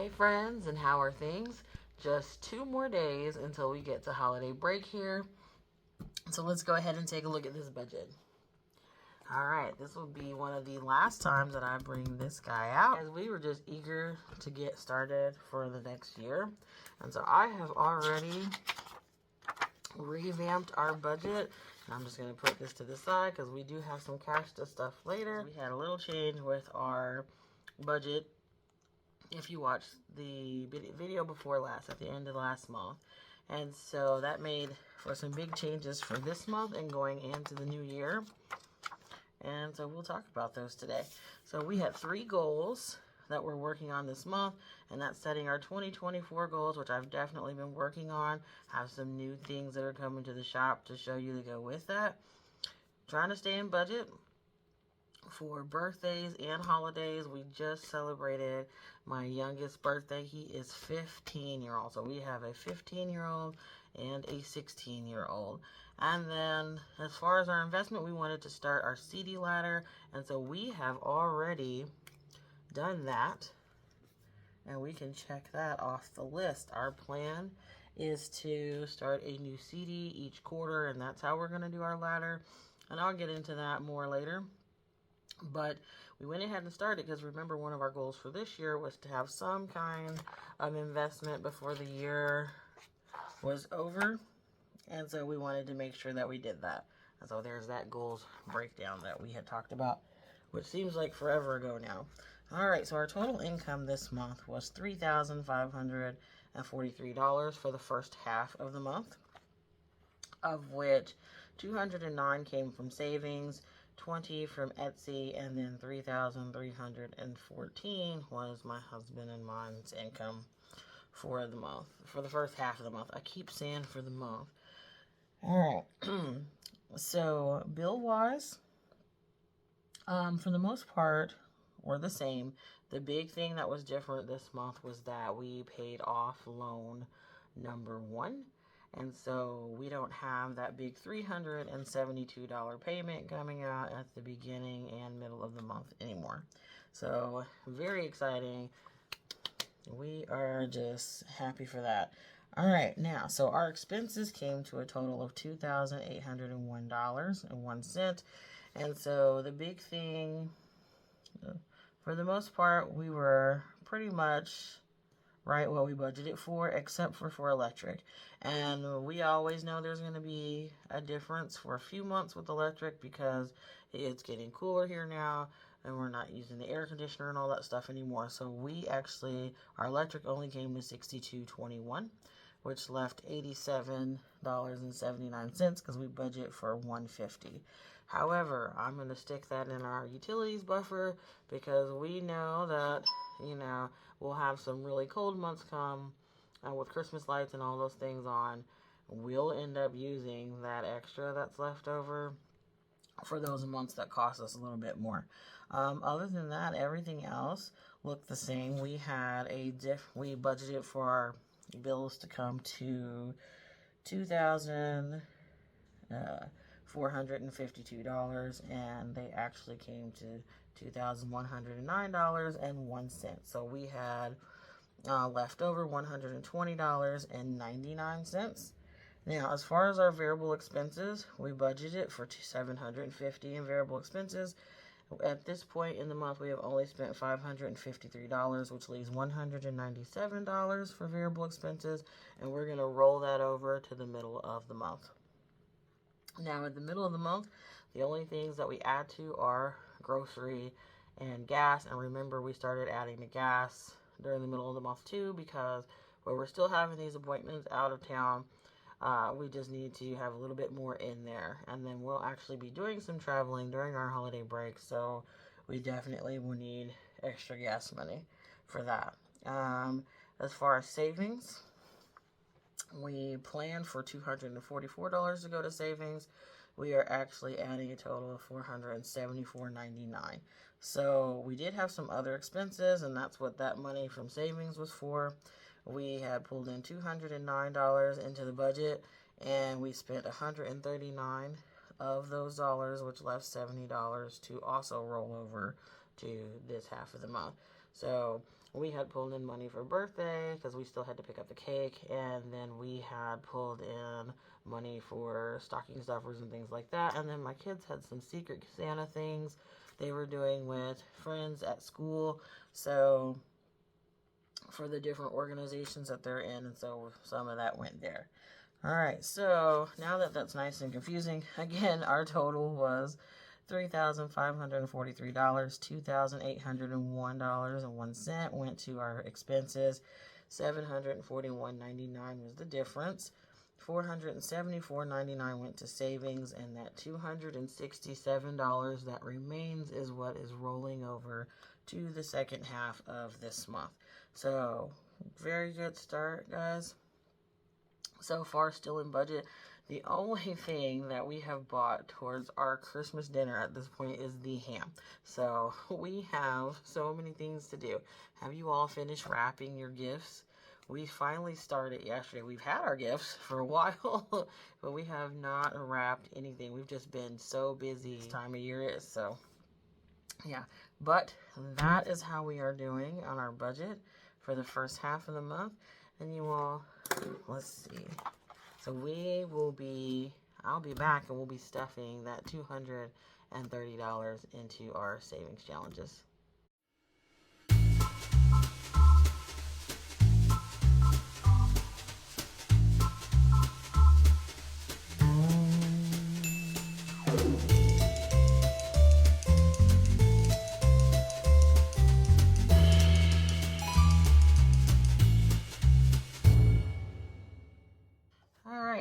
Hey friends, and how are things? Just 2 more days until we get to holiday break here. So let's go ahead and take a look at this budget. Alright, this will be one of the last times that I bring this guy out, as we were just eager to get started for the next year. And so I have already revamped our budget. And I'm just going to put this to the side because we do have some cash to stuff later. We had a little change with our budget. If you watched the video before last, at the end of last month. And so that made for some big changes for this month and going into the new year. And so we'll talk about those today. So we had 3 goals that we're working on this month, and that's setting our 2024 goals, which I've definitely been working on. Have some new things that are coming to the shop to show you to go with that. Trying to stay in budget for birthdays and holidays. We just celebrated my youngest birthday. He is 15-year-old. So we have a 15-year-old and a 16-year-old. And then as far as our investment, we wanted to start our CD ladder. And so we have already done that. And we can check that off the list. Our plan is to start a new CD each quarter, and that's how we're going to do our ladder. And I'll get into that more later. But we went ahead and started because remember, one of our goals for this year was to have some kind of investment before the year was over. And so we wanted to make sure that we did that. And so there's that goals breakdown that we had talked about, which seems like forever ago now. All right, so our total income this month was $3,543 for the first half of the month, of which $209 came from savings, $20 from Etsy, and then $3,314 was my husband and mine's income for the month, for the first half of the month. I keep saying for the month. All right. So bill-wise, for the most part, were the same. The big thing that was different this month was that we paid off loan number 1. And so we don't have that big $372 payment coming out at the beginning and middle of the month anymore. So very exciting. We are just happy for that. All right, now, so our expenses came to a total of $2,801.01. And so the big thing, for the most part, we were pretty much right what we budgeted for, except for electric. And we always know there's going to be a difference for a few months with electric because it's getting cooler here now and we're not using the air conditioner and all that stuff anymore. So we actually, our electric only came to $62.21, which left $87.79 because we budget for $150. However, I'm going to stick that in our utilities buffer because we know that, you know, we'll have some really cold months come with Christmas lights and all those things on. We'll end up using that extra that's left over for those months that cost us a little bit more. Other than that, everything else looked the same. We had we budgeted for our bills to come to $2,452, and they actually came to $2,109.01. So we had left over $120.99. Now, as far as our variable expenses, we budgeted for $750 in variable expenses. At this point in the month, we have only spent $553, which leaves $197 for variable expenses, and we're going to roll that over to the middle of the month. Now, at the middle of the month, the only things that we add to are grocery and gas. And remember, we started adding the gas during the middle of the month too, because where we're still having these appointments out of town, we just need to have a little bit more in there. And then we'll actually be doing some traveling during our holiday break, so we definitely will need extra gas money for that. As far as savings, we planned for $244 to go to savings. We are actually adding a total of $474.99. So we did have some other expenses, and that's what that money from savings was for. We had pulled in $209 into the budget, and we spent $139 of those dollars, which left $70 to also roll over to this half of the month. So we had pulled in money for birthday because we still had to pick up the cake, and then we had pulled in money for stocking stuffers and things like that. And then my kids had some Secret Santa things they were doing with friends at school, so for the different organizations that they're in, and so some of that went there. All right, so now that that's nice and confusing, again, our total was $3,543. $2,801.01 went to our expenses. $741.99 was the difference. $474.99 went to savings, and that $267 that remains is what is rolling over to the second half of this month. So, very good start, guys. So far, still in budget. The only thing that we have bought towards our Christmas dinner at this point is the ham. So we have so many things to do. Have you all finished wrapping your gifts? We finally started yesterday. We've had our gifts for a while, but we have not wrapped anything. We've just been so busy this time of year is. So yeah, but that is how we are doing on our budget for the first half of the month. And you all, let's see. So I'll be back and we'll be stuffing that $230 into our savings challenges.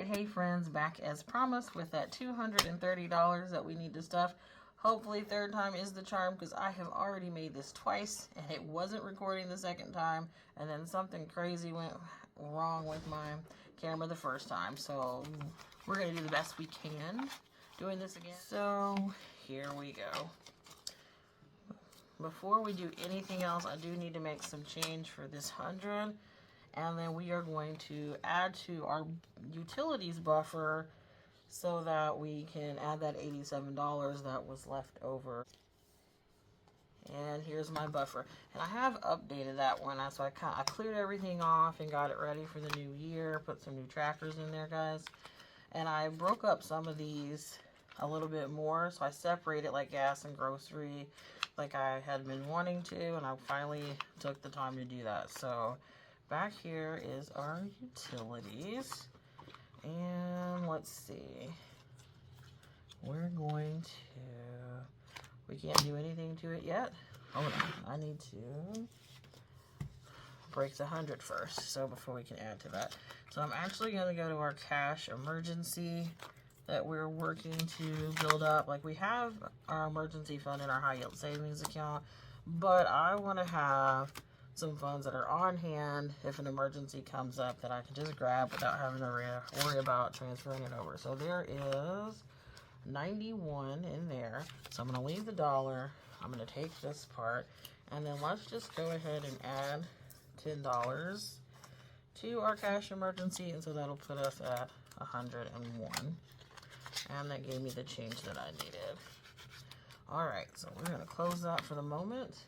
Hey friends, back as promised with that $230 that we need to stuff. Hopefully third time is the charm, because I have already made this twice and it wasn't recording the second time, and then something crazy went wrong with my camera the first time. So we're going to do the best we can doing this again. So here we go. Before we do anything else, I do need to make some change for this 100. And then we are going to add to our utilities buffer so that we can add that $87 that was left over. And here's my buffer. And I have updated that one. So I cleared everything off and got it ready for the new year. Put some new trackers in there, guys. And I broke up some of these a little bit more. So I separated like gas and grocery like I had been wanting to. And I finally took the time to do that. So back here is our utilities, and let's see, we can't do anything to it yet. Hold on, I need to break the 100 first, so before we can add to that. So I'm actually going to go to our cash emergency that we're working to build up. Like, we have our emergency fund in our high yield savings account, but I want to have some funds that are on hand if an emergency comes up that I can just grab without having to worry about transferring it over. So there is 91 in there. So I'm going to leave the dollar. I'm going to take this part, and then let's just go ahead and add $10 to our cash emergency, and so that'll put us at 101. And that gave me the change that I needed. Alright, so we're going to close that for the moment.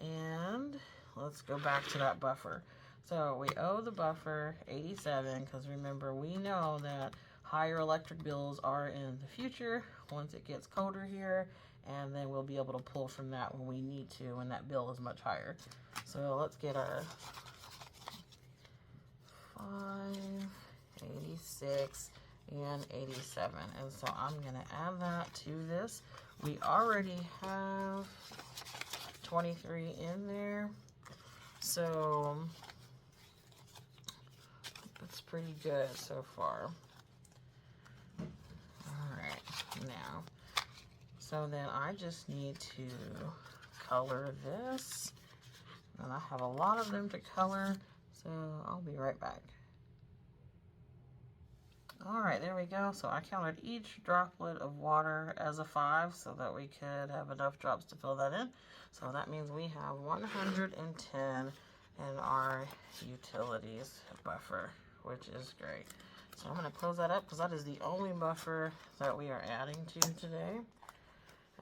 And let's go back to that buffer. So we owe the buffer 87, because remember, we know that higher electric bills are in the future once it gets colder here, and then we'll be able to pull from that when we need to, when that bill is much higher. So let's get our 5, 86, and 87. And so I'm going to add that to this. We already have 23 in there, so that's pretty good so far. Alright, now, so then I just need to color this, and I have a lot of them to color, so I'll be right back. Alright, there we go. So I counted each droplet of water as a 5 so that we could have enough drops to fill that in. So that means we have 110 in our utilities buffer, which is great. So I'm going to close that up because that is the only buffer that we are adding to today.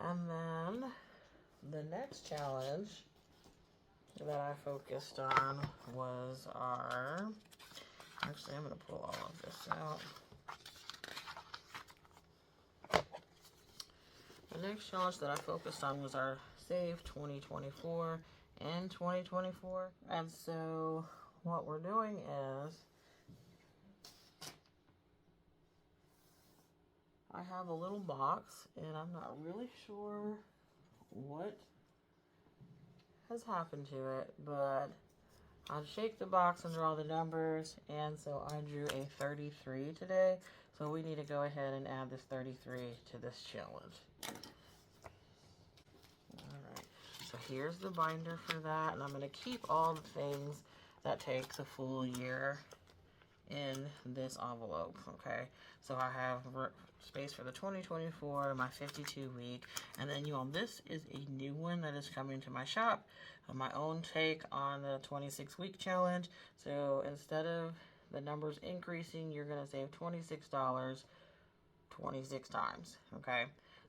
And then the next challenge that I focused on was our, actually I'm going to pull all of this out. The next challenge that I focused on was our Save 2024 and 2024. And so what we're doing is, I have a little box and I'm not really sure what has happened to it, but I'll shake the box and draw the numbers, and so I drew a 33 today. So we need to go ahead and add this 33 to this challenge. Alright, so here's the binder for that, and I'm going to keep all the things that takes a full year in this envelope, okay? So I have space for the 2024, my 52 week, and then you all, this is a new one that is coming to my shop, my own take on the 26 week challenge. So instead of the numbers increasing, you're going to save $26 26 times, okay?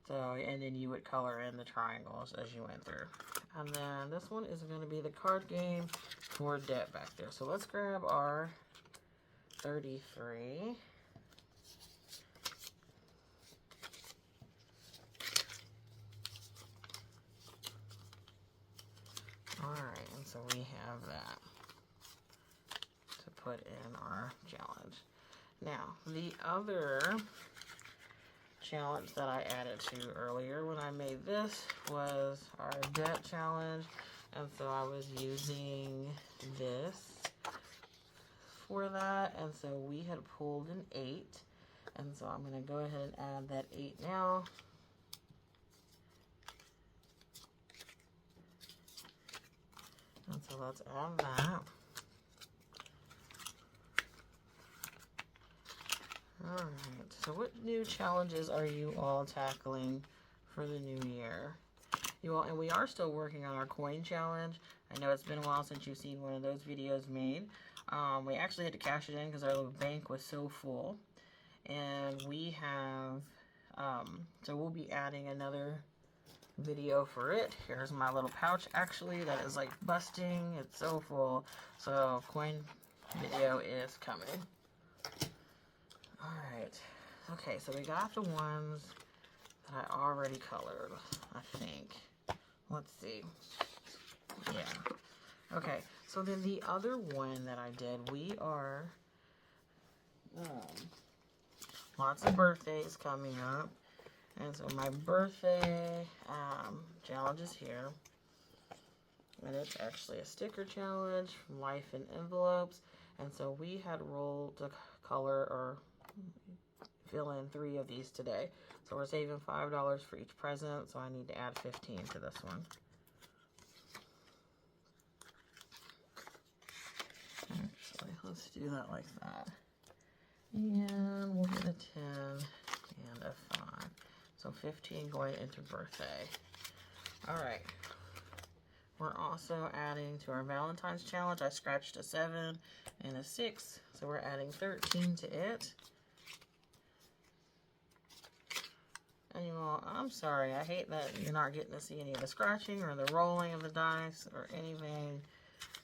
So, and then you would color in the triangles as you went through. And then this one is going to be the card game for debt back there. So let's grab our 33. Alright, and so we have that to put in our challenge. Now, the other challenge that I added to earlier when I made this was our debt challenge, and so I was using this for that, and so we had pulled an 8, and so I'm going to go ahead and add that 8 now. And so let's add that. Alright, so what new challenges are you all tackling for the new year? You all, and we are still working on our coin challenge. I know it's been a while since you've seen one of those videos made. We actually had to cash it in because our bank was so full. And we have, so we'll be adding another video for it. Here's my little pouch, actually, that is like busting. It's so full. So coin video is coming. Alright, okay, so we got the ones that I already colored, I think. Let's see. Yeah. Okay, so then the other one that I did, we are lots of birthdays coming up. And so my birthday challenge is here. And it's actually a sticker challenge from Life in Envelopes. And so we had rolled to color or fill in 3 of these today. So we're saving $5 for each present. So I need to add 15 to this one. Actually, let's do that like that. And we'll get a 10 and a 5. So 15 going into birthday. Alright. We're also adding to our Valentine's challenge. I scratched a 7 and a 6. So we're adding 13 to it. And you all, I'm sorry. I hate that you're not getting to see any of the scratching or the rolling of the dice or anything,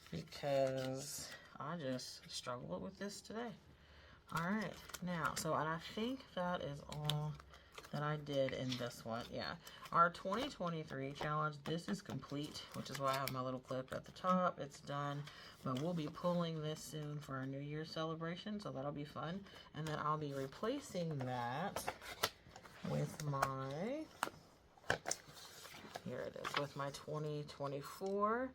because I just struggled with this today. Alright. Now, so, and I think that is all that I did in this one. Yeah, our 2023 challenge, this is complete, which is why I have my little clip at the top. It's done, but we'll be pulling this soon for our New Year's celebration, so that'll be fun. And then I'll be replacing that with my, here it is, with my 2024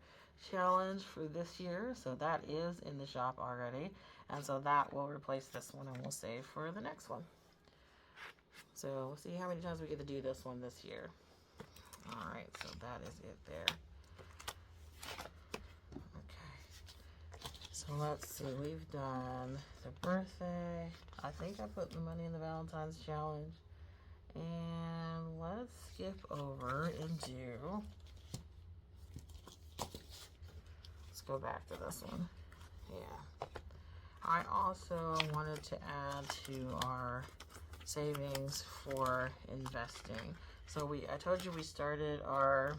challenge for this year. So that is in the shop already, and so that will replace this one, and we'll save for the next one. So we'll see how many times we get to do this one this year. Alright, so that is it there. Okay. So let's see, we've done the birthday. I think I put the money in the Valentine's challenge. And let's skip over and do, let's go back to this one. Yeah. I also wanted to add to our savings for investing. So I told you we started our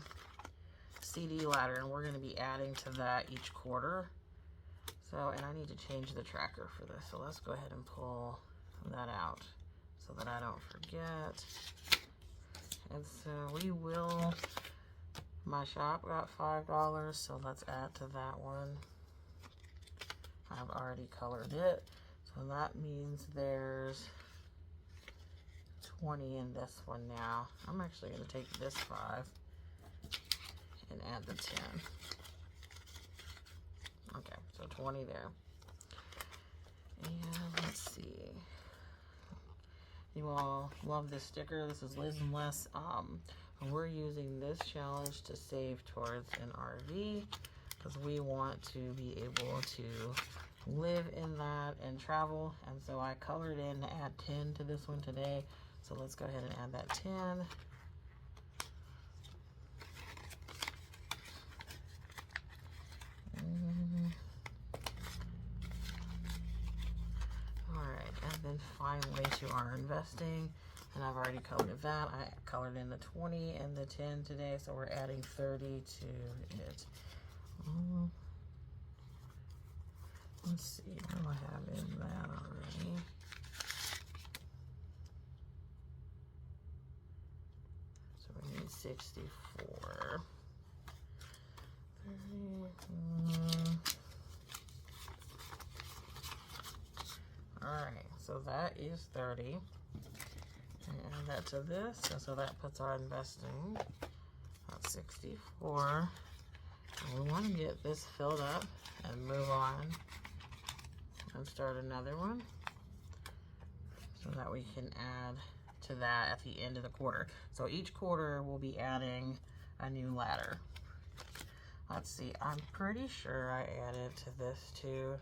CD ladder, and we're going to be adding to that each quarter. So, and I need to change the tracker for this. So let's go ahead and pull that out so that I don't forget. And so we will, my shop got $5, so let's add to that one. I've already colored it. So that means there's 20 in this one now. I'm actually going to take this 5 and add the 10. Okay, so 20 there. And let's see. You all love this sticker. This is Liz and Les. We're using this challenge to save towards an RV because we want to be able to live in that and travel. And so I colored in to add 10 to this one today. So let's go ahead and add that 10. Alright, and then finally to our investing. And I've already colored that. I colored in the 20 and the 10 today, so we're adding 30 to it. Let's see, what do I have in that already? So we need 64. 30. Alright, so that is 30. Add that to this, and so that puts our investing at 64. And we want to get this filled up and move on and start another one so that we can add to that at the end of the quarter. So each quarter we'll be adding a new ladder. Let's see, I'm pretty sure I added to this too.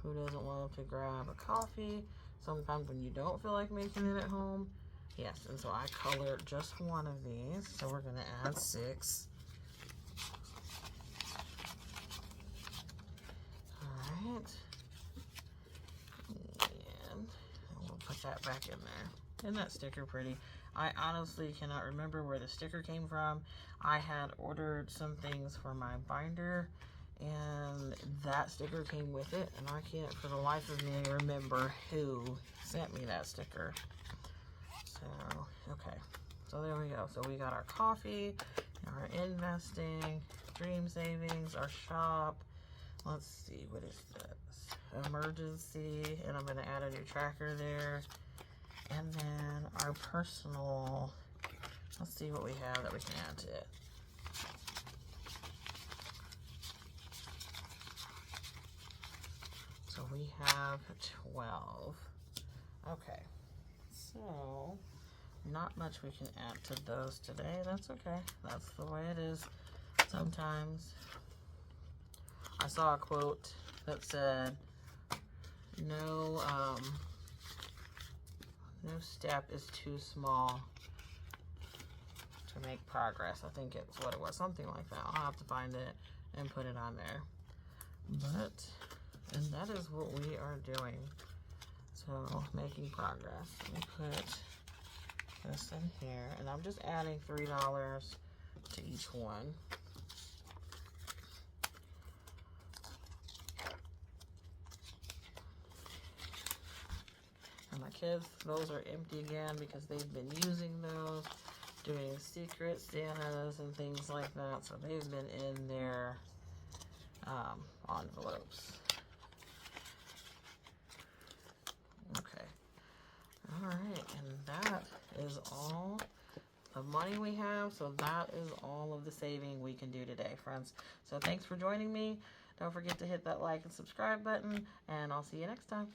Who doesn't want to grab a coffee sometimes when you don't feel like making it at home? Yes, and so I colored just one of these, so we're going to add 6. Alright, and we'll put that back in there. Isn't that sticker pretty? I honestly cannot remember where the sticker came from. I had ordered some things for my binder, and that sticker came with it, and I can't for the life of me remember who sent me that sticker. So, okay, so there we go. So we got our coffee, our investing, dream savings, our shop. Let's see, what is this? Emergency, and I'm going to add a new tracker there. And then our personal, let's see what we have that we can add to it. So we have 12. Okay, so not much we can add to those today. That's okay. That's the way it is sometimes. I saw a quote that said, no step is too small to make progress. I think it's what it was, something like that. I'll have to find it and put it on there. And that is what we are doing. So, making progress. Let me put this in here, and I'm just adding $3 to each one. And my kids, those are empty again because they've been using those, doing secret Santas and things like that. So they've been in their envelopes. Okay. All right, and that is all the money we have. So that is all of the saving we can do today, friends. So thanks for joining me. Don't forget to hit that like and subscribe button, and I'll see you next time.